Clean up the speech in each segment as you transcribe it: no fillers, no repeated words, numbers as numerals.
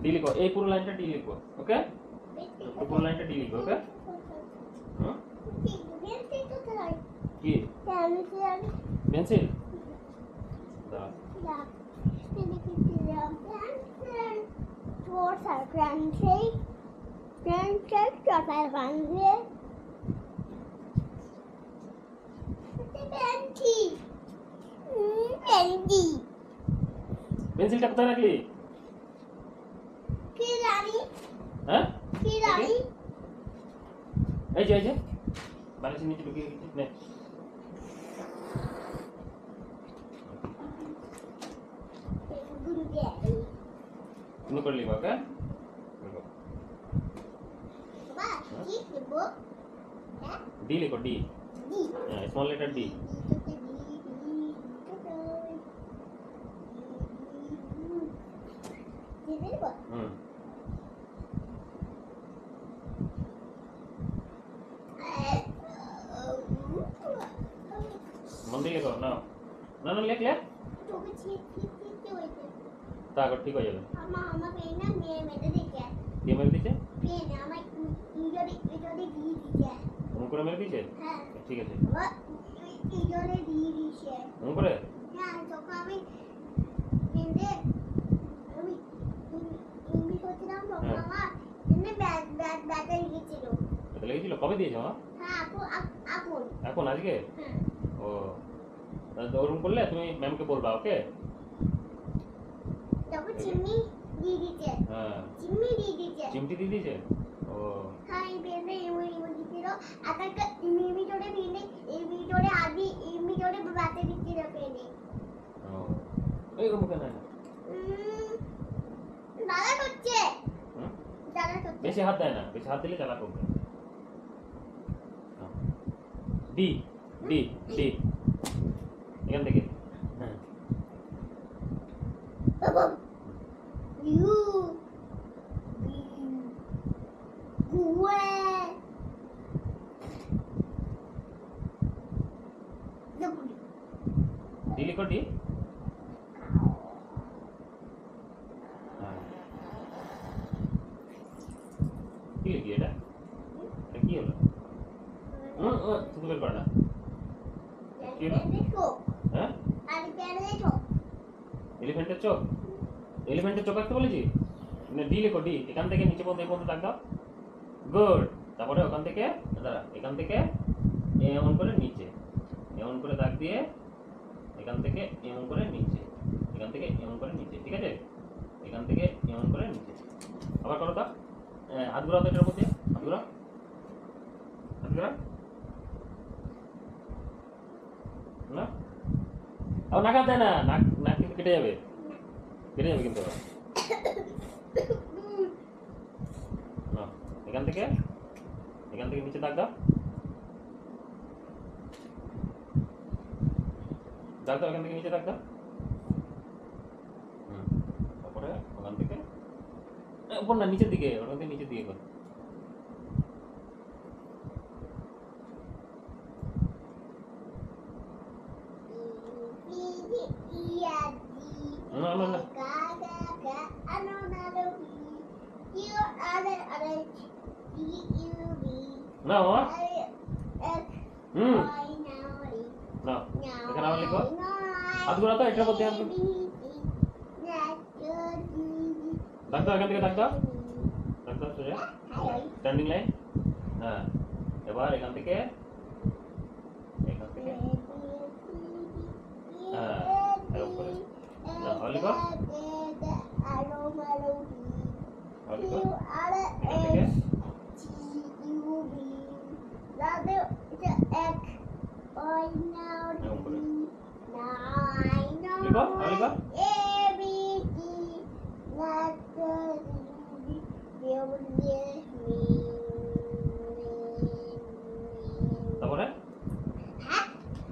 D লিখো, এই পুরো লাইনটা ডি লিখো, ওকে? পুরো লাইনটা ডি লিখো, ওকে? কি পেন্সিল দাও। পেন্সিলটা কোথায় রাখলি? হ্যাঁ এই যে বালিশের নিচে ঢুকিয়ে রেখেছি, নে। তুমি করে লিখো, ওকে? ডি লিখো, ডি, স্মল লেটার ডি। মন দিয়ে লিখো, না না না, লেখ লেখ, তারপর ঠিক হয়ে যাবে। কে মেরে দিচ্ছে? অমন করে মেরে দিচ্ছে? ঠিক আছে, অমন করে লেগেছিল। কবে দিয়েছো? এখন আজকে? ও, ওরকম করলে তুমি ম্যামকে বলবা, ওকে? হ্যাঁ, চিমটি দিয়ে দিয়েছে। ও এইরকম কেন? বেশি হাত দেয় না, বেশি হাত দিলে চালাক হবে। ডি ডি ডি, এখান থেকে। হ্যাঁ, ডি লিখো, ডি। কি লিখি এটা? কি হলো? শুধু বের করে না, কি হলো? হ্যাঁ, এলিফ্যান্টের চোখ। এলিফ্যান্টের চোখ আঁকতে বলেছি? ডি লিখো, ডি। এখান থেকে নিচে পর্যন্ত এই পর্যন্ত দাগ দাও। গুড। তারপরে ওখান থেকে দাঁড়া, এখান থেকে এমন করে নিচে, এমন করে দাগ দিয়ে এখান থেকে এমন করে নিচে, এখান থেকে এমন করে নিচে, ঠিক আছে? এখান থেকে এমন করে নিচে। আবার করো তো, হাত ঘুরাও তো এটার মধ্যে, হাত ঘুরাও, হাত ঘুরাও না, আবার নাক দেয় না, নাক নাক কিন্তু কেটে যাবে, কেটে যাবে কিন্তু। না, এখান থেকে নিচে দাগ দাও, দাগ দাও, এখান থেকে নিচে দাগ দাও। তারপরে ওখান থেকে উপর না, নিচের দিকে, ওখান থেকে নিচের দিকে কর। না না না, না বাবা, না, এখানে আবার লিখো, হাত ঘোরা তো, এটার মধ্যে দাগ দাও, এখান থেকে দাগ দাও, দাগ দাও সোজা, স্ট্যান্ডিং লাইন। হ্যাঁ, এবার এখান থেকে হ্যাঁ, এরকম করে না, লিখো, লিখো, এখান থেকে লিখো, তারপরে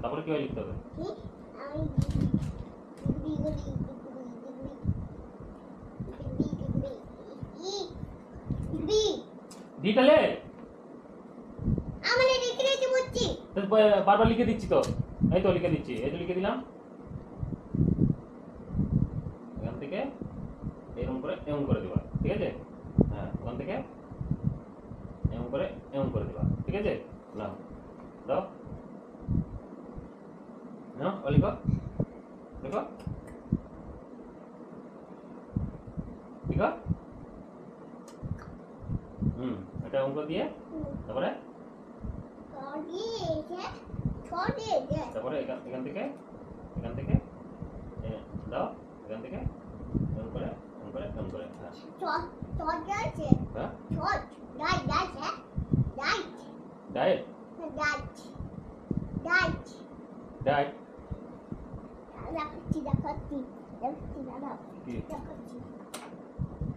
তারপরে কি লিখতে হবে? ডিটালে আমি লিখে দিতে বলছি, বারবার লিখে দিচ্ছি তো, এই তো লিখে দিচ্ছি, এই তো লিখে দিলাম। এখান থেকে এরকম করে দিবা, ঠিক আছে? হ্যাঁ, ওখান থেকে এরকম করে দিবা, ঠিক আছে? নাও, দাও, নাও, লিখো, লিখো, লিখো। এটা অঙ্ক দিয়ে তারপরে তারপরে এখান থেকে দাও, এখান থেকে এরকম করে ডায়েট ডায়েট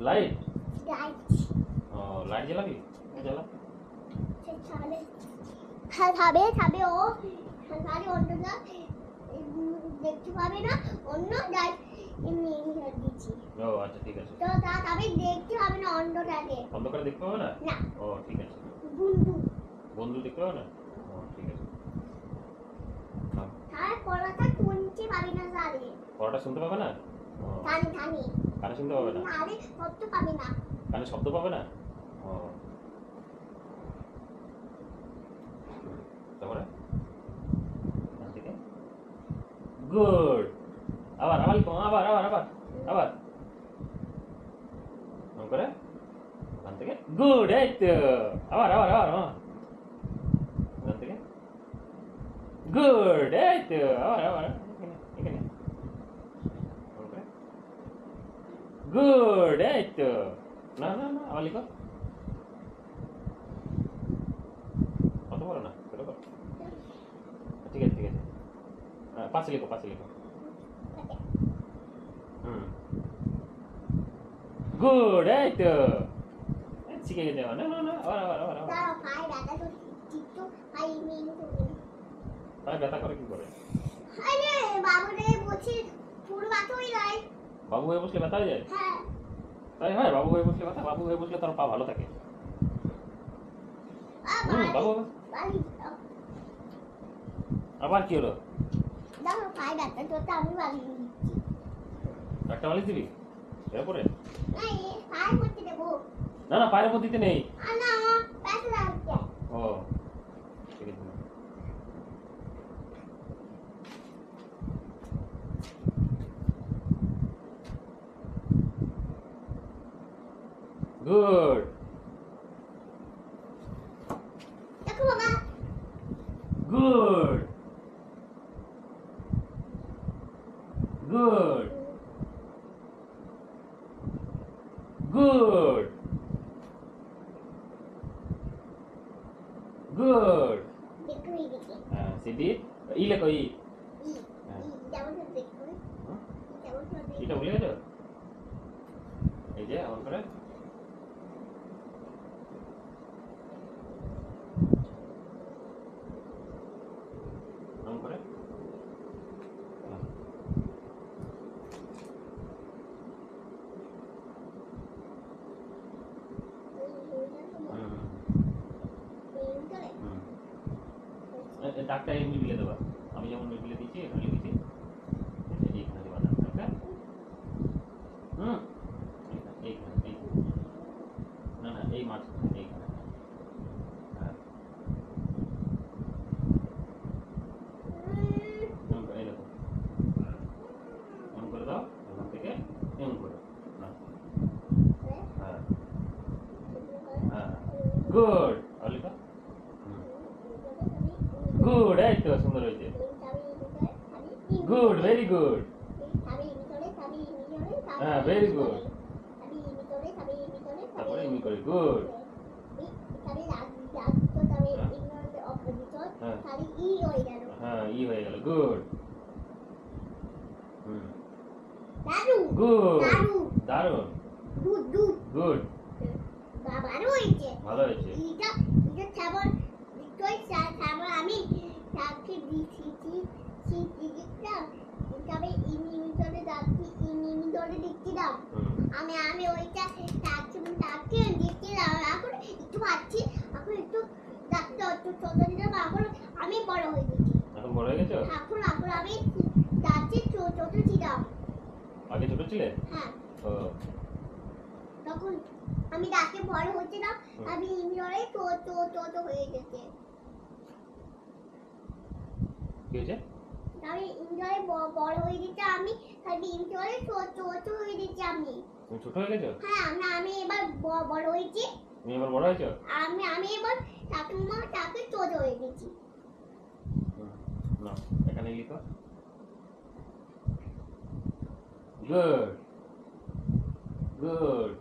লাইট ও লাইট জ্বালাবি, জ্বালা। খাবে ও খালি অন্যটা দেখতে পাবে না, অন্য এমনি দিচ্ছি। ও আচ্ছা, ঠিক আছে। তো তা তবে দেখতে হবে না, অন্যটাকে বন্ধ করে দেখতে পাবে না? না। ও ঠিক আছে। বন্ধু দেখতে পাবে না? ও ঠিক আছে। তার পড়াটা শুনতে পাবে না স্যারে। পড়াটা শুনতে পাবে না? ও কানে কানে শুনতে পাবে না? আরে শব্দ পাবে না। কানে শব্দ পাবে না? ও তারপরে গুড। আবার লিখো, আবার এরকম করে ওখান থেকে গুড। এই তো আবার ওখান থেকে গুড। এই তো আবার এখানে গুড। এই তো না আবার লিখো। অত বড় না, ছোট করো। ঠিক আছে পাশে লিখো গুড। এই তো শিখে গেছে। না আবার পায়ে ব্যথা করে কি করে? বাবু হয়ে বসলে ব্যথা হয়ে যায়? তাই হয়? বাবু হয়ে বসলে ব্যথা? বাবু হয়ে বসলে তোর পা ভালো থাকে। বাবু আবার কি হলো? একটা বালিশ দিবি এরপরে? না পায়ের উপর দিতে নেই। ও ঠিক আছে। Good. Good good good good. CD ই লেখো, ই। এটা ভুলে গেছো? এই যে এমন করে ডাকটা এমনি মিলে দেবা। আমি যেমন মিলে দিচ্ছি এখানে লিখেছি, এইখানে দেবা ডাকটা। এইখানে না এই মাছ এইখানে। হ্যাঁ এই দেখো এমন করে দাও, এখান থেকে এমন করে। হ্যাঁ গুড। আর লিখো গুড। এই তো সুন্দর হয়েছে। Good, very good. হ্যাঁ ভেরি গুড। তারপরে এমনি করে গুড। হ্যাঁ ই হয়ে গেল গুড। গুড দারুণ গুড। ভালো হয়েছে। আমি আমি ওইটা দেখছিলাম, এখন একটু পাচ্ছি, এখন একটু ডাকতে ছোট দিলাম, এখন আমি বড় হয়ে গেছি। এখন বড় হয়ে গেছো? এখন আমি যাচ্ছি ছোট ছিলাম। আগে ছোট ছিলে? হ্যাঁ। ও তখন আমি ডাকে বড় হচ্ছে না, আমি ইমজরে তো হয়ে গেছে। কি হয়েছে? আমি ইমজরে বড় হয়ে গেছে, আমি ইমজরে তো হয়ে গেছে আমি। তুমি ছোট হয়ে গেছো? হ্যাঁ, আমি এবার বড় হয়েছি। তুমি এবার বড় হয়েছো? আমি এবার ঠাকুমা তাকে ছোট হয়ে গেছি। না, এখানে লিখো। Good good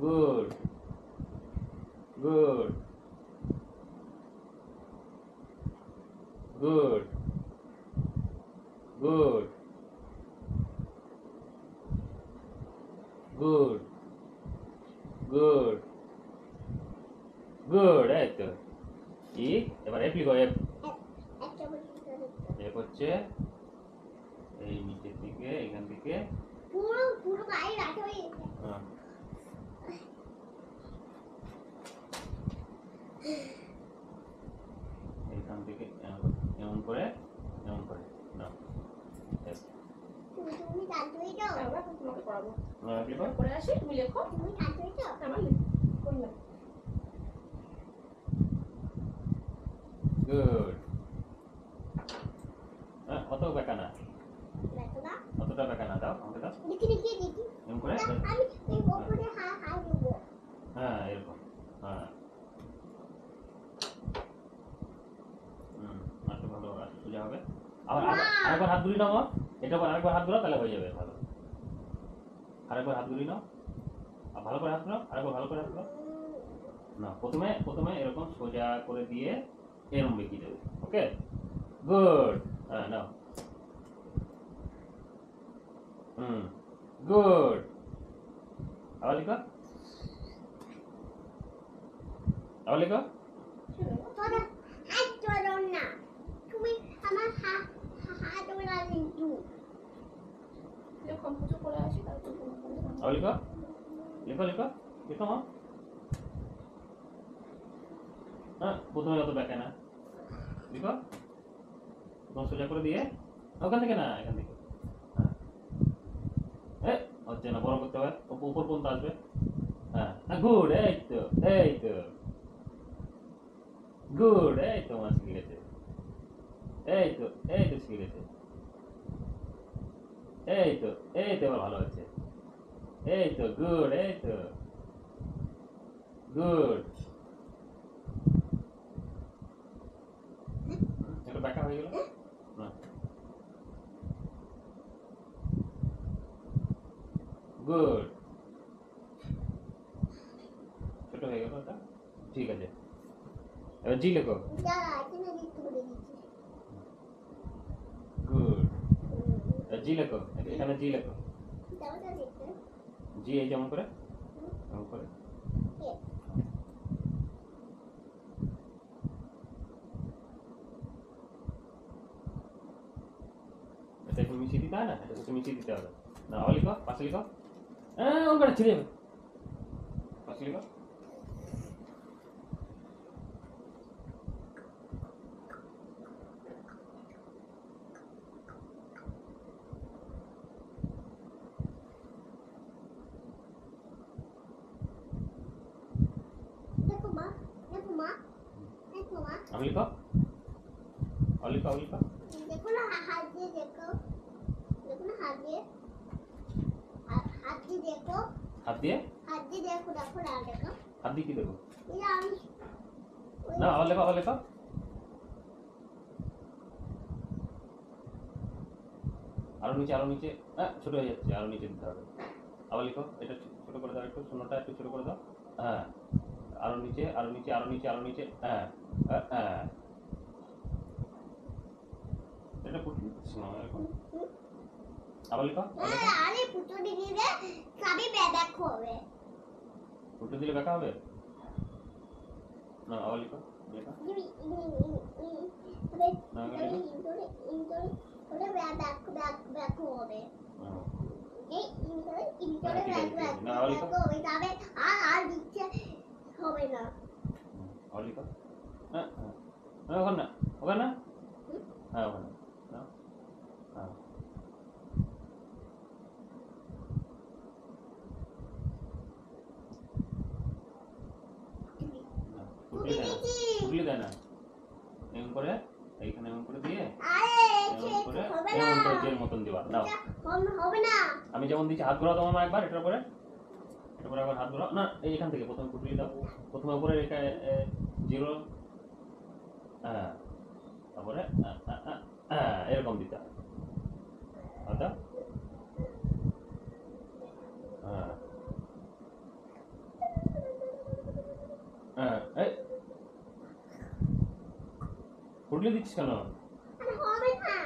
good good good good good good good, এই তো। ই এবার এফ লিখো। এফ একটা বলি এফ হচ্ছে এই নিচের দিকে, এখান থেকে পুরো পুরো গায়ে রাখা হয়ে গেছে। এখান থেকে এমন করে না। তুমি জানতে হয়ে যাও। আমরা তোমাকে পড়াবো। লিখো। করে আসি, তুমি লেখো। তুমি জানতে হয়ে যাও। আমার করলাম। গুড। অত বেকা না, দেখো না, অতটা বেকা না, দাও আমাকে দাও। দেখি এমন করে না, আমি এই ওপরে হাই দেবো। হ্যাঁ, এরকম। হ্যাঁ, একটু ভালো, একটু সোজা হবে। আবার আরেকবার হাত ঘুরিয়ে নাও মা। এটা আবার আরেকবার হাত ঘোরাও, তাহলে হয়ে যাবে ভালো। আরেকবার হাত ঘুরিয়ে নাও, আর ভালো করে হাত ঘোরাও, আরেকবার ভালো করে হাত ঘোরাও। না, প্রথমে এরকম সোজা করে দিয়ে এরকম বেঁকিয়ে দেবে। ওকে, গুড। হ্যাঁ, নাও। গুড। আবার লিখো, আবার লিখো। তোরা হাত ধরো না, তুমি আমার হাত ওরা কিন্তু লেখো, পুজো করে আসি, তারপর তোমাকে আবার লিখো, লিখো লিখো লিখো মা। হ্যাঁ, প্রথমে অত ব্যাকে না, লিখো। প্রথম সোজা করে দিয়ে ওখান থেকে না, এখান থেকে। হ্যাঁ, হচ্ছে না, বড় করতে হবে, উপর পর্যন্ত আসবে। হ্যাঁ, গুড। এই তো, এই তো গুড। এই তো মা শিখে গেছে। এই তো, এই তো শিখে গেছে। এই তো, এই তো এবার ভালো হচ্ছে। এই তো গুড। এই তো গুড। একটু ব্যাকা হয়ে গেল না। গুড। ছোট হয়ে গেল ওটা, ঠিক আছে। এবার জি লেখো। দাঁড়া, এখানে লিখতে বলে দিচ্ছি। গুড। জি লেখো, এখানে জি লেখো। দাও লিখতে। জি এই যেমন করে, এমন করে। এটা একটু মিশিয়ে দিতে হয় না, এটা একটু মিশিয়ে দিতে হবে। না, আবার লিখো, পাশে লিখো। হ্যাঁ, ওন করে ছিঁড়ে যাবে। পাশে লিখো। দেখো মা, দেখো মা, দেখো মা, আবার লিখো, আবার লিখো, আবার লিখো। দেখো না হাত দিয়ে দেখো, দেখো না হাত দিয়ে, হাত দিয়ে দেখো, হাত দিয়ে, হাত দিয়ে দেখো, দেখো না দেখো। হাত দিয়ে কি দেবো? এই যে আমি না, আবার লেখো, আবার লেখো। আরো নিচে, আরো নিচে। ছোট হয়ে যাচ্ছে, আরো নিচে দিতে হবে। আবার লিখো, এটা ছোট করে দাও, একটু শূন্যটা একটু ছোট করে দাও। হ্যাঁ, আরো নিচে, আরো নিচে, আরো নিচে, আরো নিচে। হ্যাঁ, হ্যাঁ। এটা পুটছি না এখন। আবার লিখো, আবার লিখো। আরে পুতো দিলে সবই দেখো হবে। ফুটো দিলে ব্যাকা হবে না। আবার লিখো, লিখো। না, আবার লিখো। দেখো হবে। হুম, এই ইন্টারে ঠিক আছে, ঠিক আছে। না, আবার লিখো। দেখো হবে, তবে আর দিচ্ছে হবে না। আবার লিখো। হ্যাঁ, হ্যাঁ। ওখানে না, ওখানে না। হ্যাঁ, ওখানে। নাও। হ্যাঁ। দেয় না। এমন করে এইখানে এমন করে দিয়ে আরে এমন করে হবে না এমন করে জের মতন দিবা। দাও হবে না আমি যেমন দিচ্ছি, হাত ঘোরাও তোমার মা একবার এটার উপরে, এটার উপরে একবার হাত ঘোরাও না, এইখান থেকে প্রথমে পুটলি দাও, প্রথমে উপরে রেখে 0, হ্যাঁ, তারপরে এরকম দিতে হবে। আচ্ছা, হ্যাঁ হ্যাঁ, এই পুটলি দিচ্ছিস কেন? আরে হবে না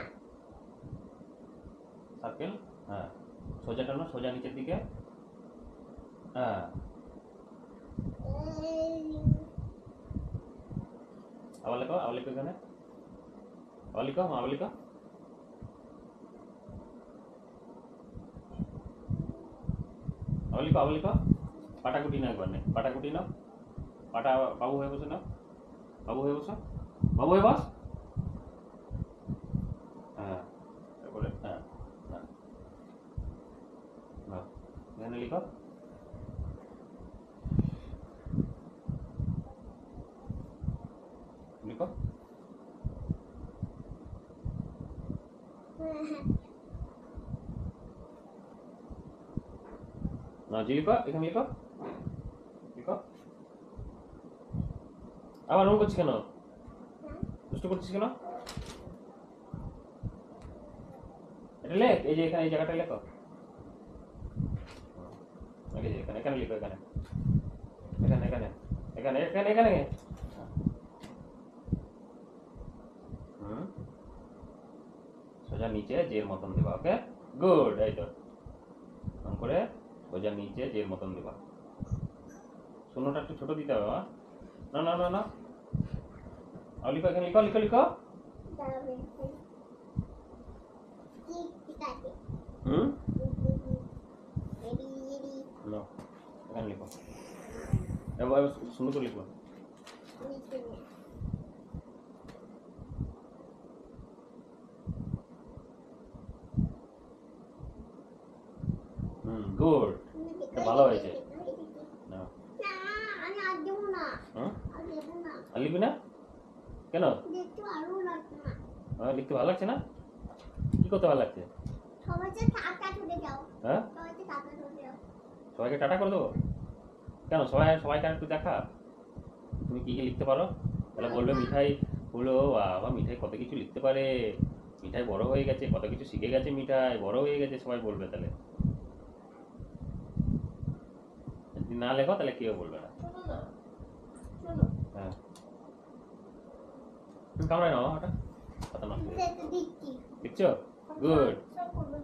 সার্কেল, হ্যাঁ, সোজা টানো, সোজা নিচের দিকে, হ্যাঁ, আবার লিখো এখানে, আবার লিখো, আবার লিখো, আবার লিখো, পাটা কুটি না একবার নে, পাটা কুটি নাও, পাটা বাবু হয়ে বসে নাও, বাবু হয়ে বসো, বাবু হয়ে বস, হ্যাঁ, তারপরে হ্যাঁ, হ্যাঁ, নাও, এখানে লিখো, লিখো, না জি লিখো, এখানে লিখো, লিখো, আবার রং করছিস কেন? দুষ্ট করছিস কেন? এটা লেখ, এই যে এখানে এই জায়গাটা লেখো, এই যে এখানে, এখানে লিখো, এখানে, এখানে, এখানে, এখানে, এখানে, এখানে, হুম, সোজা নিচে জের মতন দিবা। ওকে, গুড, এই তো এরকম করে সোজা নিচে জের মতন দিবা। শূন্যটা একটু ছোট দিতে হবে। না না না না, আর লিখো, এখানে লিখো, লিখো, লিখো, ঠিক আছে হুম, রেডি না, এখানে লিখো, এবার সুন্দর করে লিখো, হুম, গুড, এটা ভালো হয়েছে। না, না আমি আর দেবো না হুম, আর দেবো না আর লিখবি না কেন? দেখতে ভালো লাগছে না লিখতে ভালো লাগছে না? কি করতে ভালো লাগছে? সবাই যে টাকা ছুটে যাও হ্যাঁ, সবাই যে টাকা ছুটে যাও সবাইকে টাটা করে দেবো কেন? সবাইকে একটু দেখা, তুমি কি কি লিখতে পারো, তাহলে বলবে মিঠাই, বললো বাবা মিঠাই কত কিছু লিখতে পারে, মিঠাই বড় হয়ে গেছে, কত কিছু শিখে গেছে, মিঠাই বড় হয়ে গেছে, সবাই বলবে। তাহলে যদি না লেখো তাহলে কেউ বলবে না। শোনো না, শোনো, হ্যাঁ, কামড়ায় নাও ওটা, কথা নষ্ট হয়ে যাবে। দিচ্ছি দেখছো, গুড, সব করবে।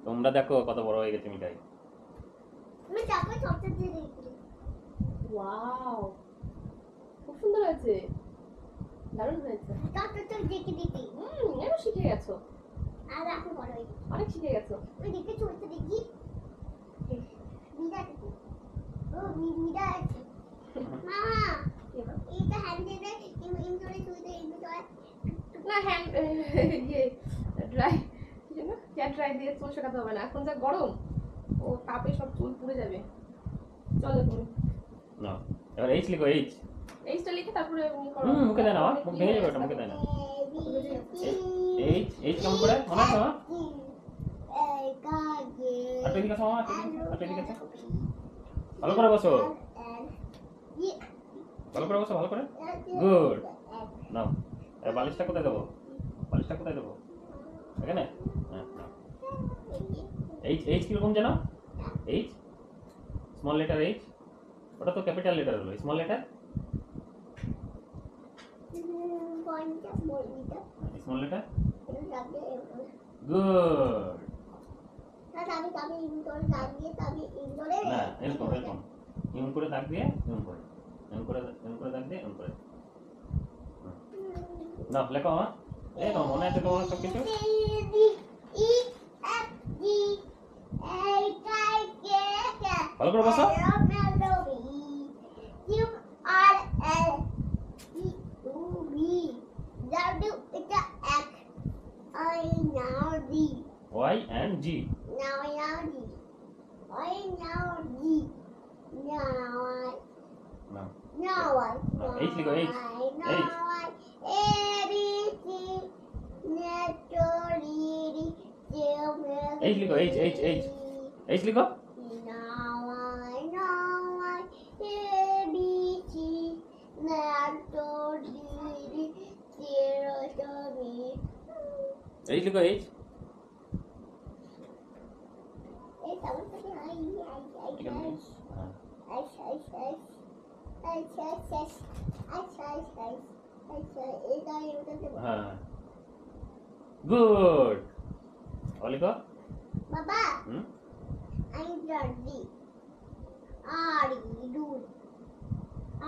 তোমরা দেখো কত বড় হয়ে গেছে মিঠাই। আমি চাপে সবটা দিয়ে দিচ্ছি ওয়াও, খুব সুন্দর হয়েছে, দারুণ হয়েছে। চাপটা তো দেখে দিচ্ছি এবার শিখে গেছো, আর এখন বড় হয়ে গেছে অনেক শিখে গেছো। ওই দেখে চলতে দেখি মিঠা আছে ও মিঠা আছে মা এবার এইটা হ্যান্ড দিয়ে ইনজোরে শুইতে ইনজোরে না হ্যান্ড ইয়ে ড্রাই, কি জানো হেয়ার ড্রাই দিয়ে চুল শুকাতে হবে না, এখন যা গরম, ও তাপে সব চুল পুড়ে যাবে। চলো তুমি না, এবার এইচ লিখো, এইচ, এইটা লিখে তারপরে এমনি করো। মুখে দেয় না, মুখ ভেঙে যাবে ওটা, মুখে দেয় না। এইচ, এইচ কেমন করে মনে আছে মা? আটটা দিকে আসো মা, আটটা দিকে আসো, ভালো করে বসো, ভালো করে বসো, ভালো করে, গুড। নাও, এবার বালিশটা কোথায় দেবো, বালিশটা কোথায় দেবো, এখানে, হ্যাঁ, নাও। এইচ, এইচ কিরকম যেন, এইচ, স্মল লেটার এইচ, ওটা তো ক্যাপিটাল লেটার হলো, small letter, small letter, good. না, এরকম এরকম, এমন করে দাগ দিয়ে, এমন করে, এমন করে, এমন করে দাগ দিয়ে, এমন করে। না, লেখো মা, এই তো মনে আছে তোমার সব কিছু? ভালো করে বসো, Y and G, না, Now I H লিখো, H, H. H লিখো, H, H, H. H লিখো। H লিখো, H. এখানে, হ্যাঁ। হ্যাঁ, গুড। লিখো। বাবা হুম, আমি জানি আর দুধ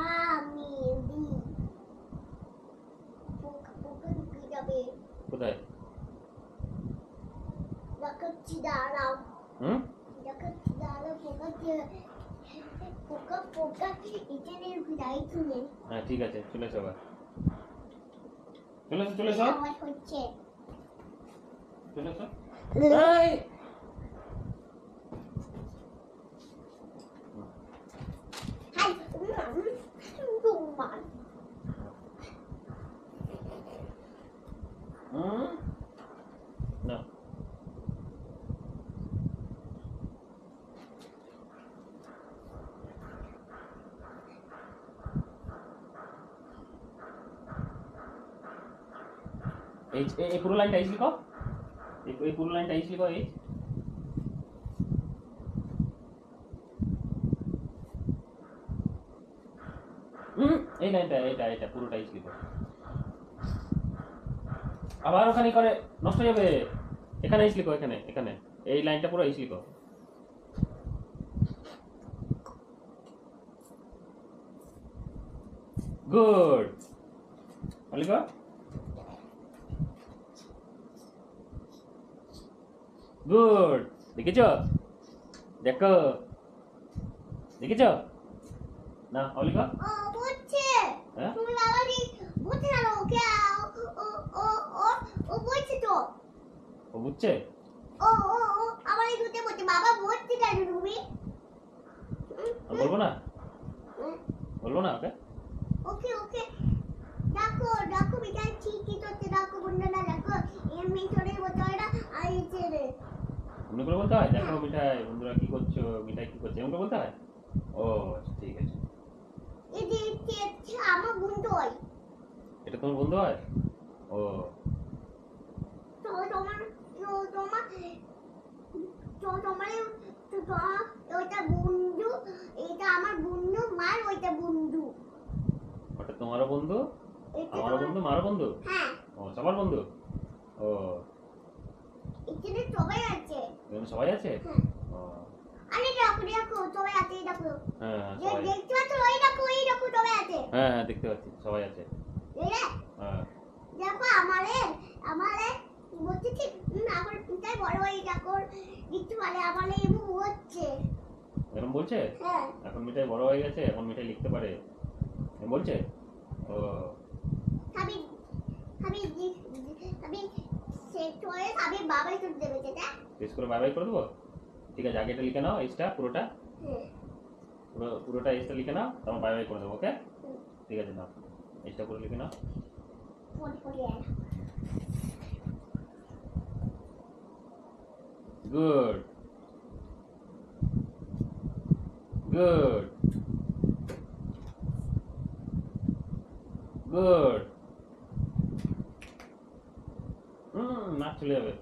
আমি দি পোকা পোকা ঢুকে যাবে কোথায়? দেখাচ্ছি দাঁড়াও হুম, দেখাচ্ছি দাঁড়াও পোকা পোকা এখানে ঢুকে যাই তুমি হ্যাঁ, ঠিক আছে, চলে এসো আবার। চলে এসো, চলে এসো, আওয়াজ হচ্ছে চলে এসো। এই! হাই তোমার হুম, না। এই পুরো লাইনটা H লিখো। এই পুরো লাইনটা H লিখো, H। এই লাইনটা, এটা পুরোটা H লিখো। আবার ওখানে করে নষ্ট হয়ে যাবে। এখানে H লিখো, এখানে এই লাইনটা পুরো H লিখো। গুড। লিখো। গুড। দেখেছো? দেখো, দেখেছো? না, লিখো। ও বুঝছে হ্যাঁ? তুমি বাবারি বুঝছে না ওকে ও ও ও ও বুঝছে তো ও বুঝছে? ও ও ও আমার এই দুটো বলছে বাবা বুঝছে কেন তুমি বলবো না, বলবো না ওকে। ওকে ওকে দেখো দেখো মিঠাই ঠিকই করতে দেখো বন্ধুরা দেখো এমনি করে বলতে হয় না আইছে রে এমনি করে বলতে হয়? দেখো মিঠাই, বন্ধুরা কি করছো, মিঠাই কি করছে, এমন করে বলতে হয়? ও আচ্ছা, ঠিক আছে। এই যে আমার বন্ধু হয় এটা তোমার বন্ধু হয়? ও, তো তোমার তোমার ওইটা বন্ধু এটা আমার বন্ধু মার ওইটা বন্ধু ওটা তোমারও বন্ধু, এটা আমারও বন্ধু, মারও বন্ধু। হ্যাঁ ও, সবার বন্ধু। ও, এখানে সবাই আছে এখানে সবাই আছে? হ্যাঁ ও, আরে দেখো দেখো সবাই আছে এই দেখো হ্যাঁ, যে সবাই। দেখতে পাচ্ছ এই দেখো সবাই আছে হ্যাঁ, হ্যাঁ, দেখতে পাচ্ছি, সবাই আছে। এই রে, হ্যাঁ, দেখো আমারে বলছে কি আমার পিতাই বড় হয়ে দেখো কিছু বলে আমারে এমন হচ্ছে এরকম বলছে? হ্যাঁ এখন মিঠাই বড় হয়ে গেছে, এখন মিঠাই লিখতে পারে, এরকম বলছে? ও, আমি আমি আমি শেষ হয়ে আমি বাবাই তো দেবে যেটা শেষ করে বাই বাই করে দেবো? ঠিক আছে, আগে এটা লিখে নাও, এইচটা পুরোটা, পুরোটা এইচটা লিখে নাও, তারপর বাই বাই করে দেবো, ওকে? ঠিক আছে, নাও এইচটা পুরো লিখে নাও। পড়ে পড়ে গুড, গুড, গুড। নাক চলে যাবে।